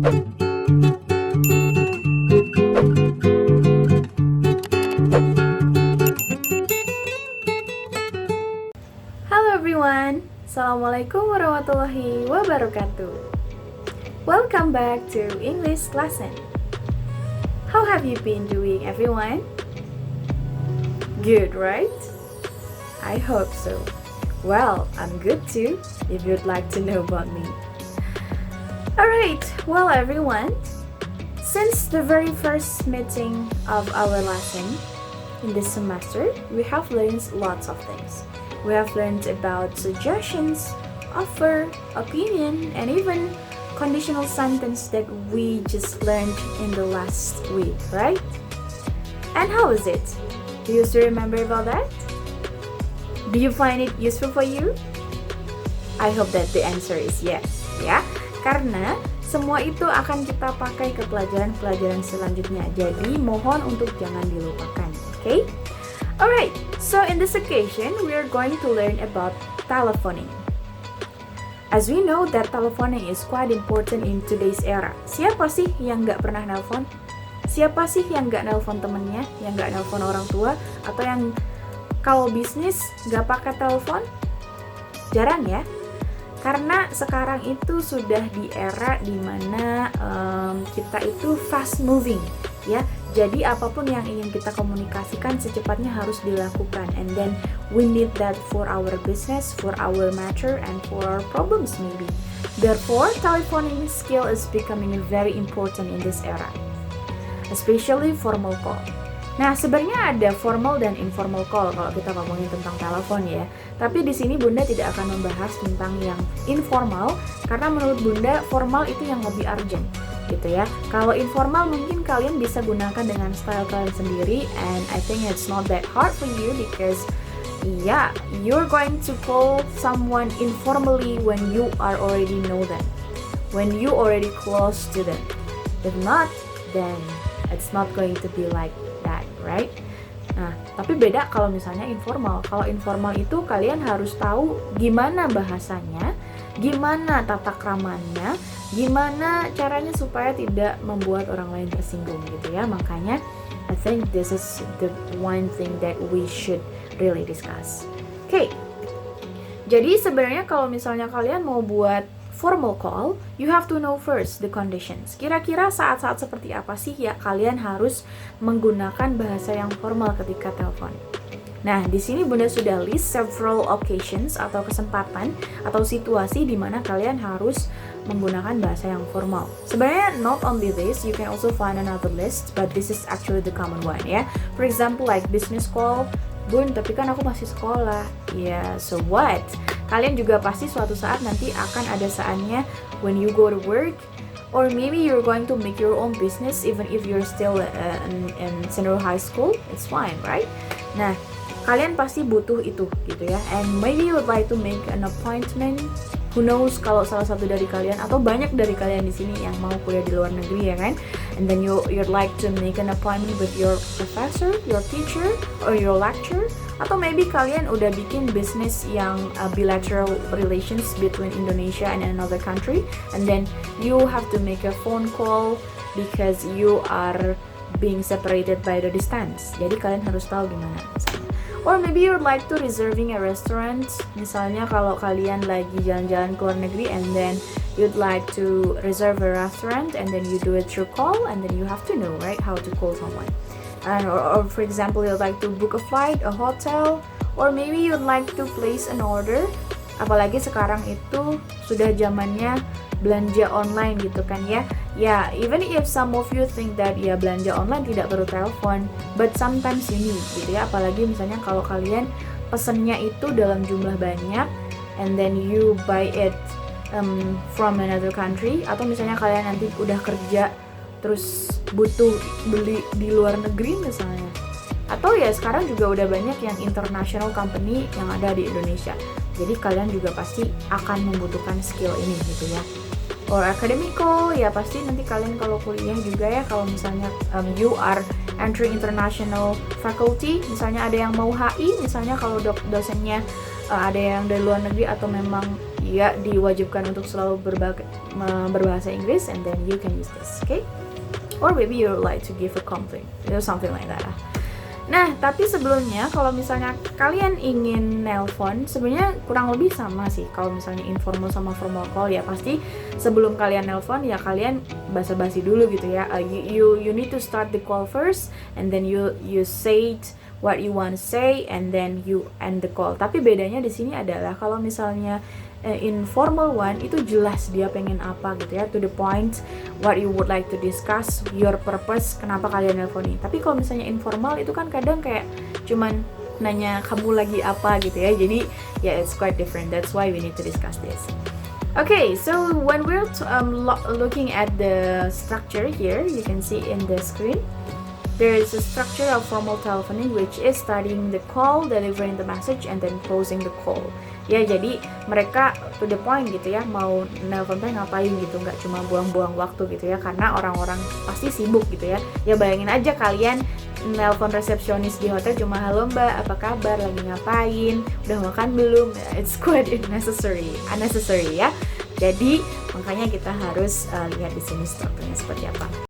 Halo everyone, Assalamualaikum warahmatullahi wabarakatuh. Welcome back to English lesson. How have you been doing, everyone? Good, right? I hope so. Well, I'm good too, if you'd like to know about me. Alright, well everyone, since the very first meeting of our lesson in this semester, we have learned lots of things. We have learned about suggestions, offer, opinion, and even conditional sentence that we just learned in the last week, right? And how is it? Do you still remember about that? Do you find it useful for you? I hope that the answer is yes, ya. Karena semua itu akan kita pakai ke pelajaran-pelajaran selanjutnya. Jadi mohon untuk jangan dilupakan, okay? Alright, so in this occasion, we are going to learn about telephoning. As we know that telephoning is quite important in today's era. Siapa sih yang nggak pernah nelpon? Siapa sih yang nggak nelpon temennya? Yang nggak nelpon orang tua? Atau yang kalau bisnis nggak pakai telepon? Jarang ya? Karena sekarang itu sudah di era dimana kita itu fast moving, ya. Jadi apapun yang ingin kita komunikasikan secepatnya harus dilakukan, and then we need that for our business, for our matter, and for our problems maybe. Therefore, telephoning skill is becoming very important in this era, especially formal call. Nah, sebenarnya ada formal dan informal call kalau kita ngomongin tentang telepon ya. Tapi di sini Bunda tidak akan membahas tentang yang informal karena menurut Bunda formal itu yang lebih urgent gitu ya. Kalau informal mungkin kalian bisa gunakan dengan style kalian sendiri, and I think it's not that hard for you because yeah, you're going to call someone informally when you are already know them, when you already close to them. If not, then it's not going to be like that, right? Nah, tapi beda kalau misalnya informal. Kalau informal itu kalian harus tahu gimana bahasanya, gimana tata kramannya, gimana caranya supaya tidak membuat orang lain tersinggung gitu ya. Makanya I think this is the one thing that we should really discuss. Okay. Jadi sebenarnya kalau misalnya kalian mau buat formal call, you have to know first the conditions. Kira-kira saat-saat seperti apa sih ya kalian harus menggunakan bahasa yang formal ketika telepon. Nah, di sini Bunda sudah list several occasions atau kesempatan atau situasi di mana kalian harus menggunakan bahasa yang formal. Sebenarnya not only this, you can also find another list, but this is actually the common one ya. For example, like business call, Bun, tapi kan aku masih sekolah. Yeah, so what? Kalian juga pasti suatu saat nanti akan ada saatnya when you go to work, or maybe you're going to make your own business even if you're still in senior high school, it's fine, right? Nah, kalian pasti butuh itu gitu ya, and maybe you would like to make an appointment. Who knows kalau salah satu dari kalian atau banyak dari kalian di sini yang mau kuliah di luar negeri ya kan, and then you'd like to make an appointment with your professor, your teacher, or your lecturer, atau maybe kalian udah bikin bisnis yang bilateral relations between Indonesia and another country, and then you have to make a phone call because you are being separated by the distance. Jadi kalian harus tahu gimana. Or maybe you'd like to reserving a restaurant. Misalnya kalau kalian lagi jalan-jalan ke luar negeri and then you'd like to reserve a restaurant and then you do it through call, and then you have to know, right, how to call someone. And or for example, you'd like to book a flight, a hotel, or maybe you'd like to place an order. Apalagi sekarang itu sudah zamannya belanja online gitu kan ya. Ya, even if some of you think that ya belanja online tidak perlu telepon, but sometimes you need gitu ya. Apalagi misalnya kalau kalian pesennya itu dalam jumlah banyak, and then you buy it from another country, atau misalnya kalian nanti udah kerja terus butuh beli di luar negeri misalnya. Atau ya sekarang juga udah banyak yang international company yang ada di Indonesia. Jadi kalian juga pasti akan membutuhkan skill ini gitu ya. Or academical, ya pasti nanti kalian kalau kuliah juga ya, kalau misalnya you are entering international faculty, misalnya ada yang mau HI, misalnya kalau dosennya ada yang dari luar negeri atau memang ya diwajibkan untuk selalu berbahasa Inggris, and then you can use this, okay? Or maybe you like to give a complaint, something like that. Nah, tapi sebelumnya kalau misalnya kalian ingin nelpon, sebenarnya kurang lebih sama sih. Kalau misalnya informal sama formal call, ya pasti sebelum kalian nelpon ya kalian basa-basi dulu gitu ya. You need to start the call first, and then you say what you want to say, and then you end the call. Tapi bedanya di sini adalah kalau misalnya informal one itu jelas dia pengen apa gitu ya, to the point, what you would like to discuss, your purpose, kenapa kalian nelponin. Tapi kalau misalnya informal itu kan kadang kayak cuman nanya kamu lagi apa gitu ya, jadi yeah, it's quite different. That's why we need to discuss this. Okay, so when we're looking at the structure here, you can see in the screen there is a structure of formal telephoning, which is starting the call, delivering the message, and then closing the call. Ya, jadi mereka to the point gitu ya, mau nelpon teh ngapain gitu, nggak cuma buang-buang waktu gitu ya, karena orang-orang pasti sibuk gitu ya. Ya bayangin aja kalian nelpon resepsionis di hotel cuma halo mbak, apa kabar, lagi ngapain, udah makan belum? It's quite unnecessary ya. Jadi makanya kita harus lihat di sini strukturnya seperti apa.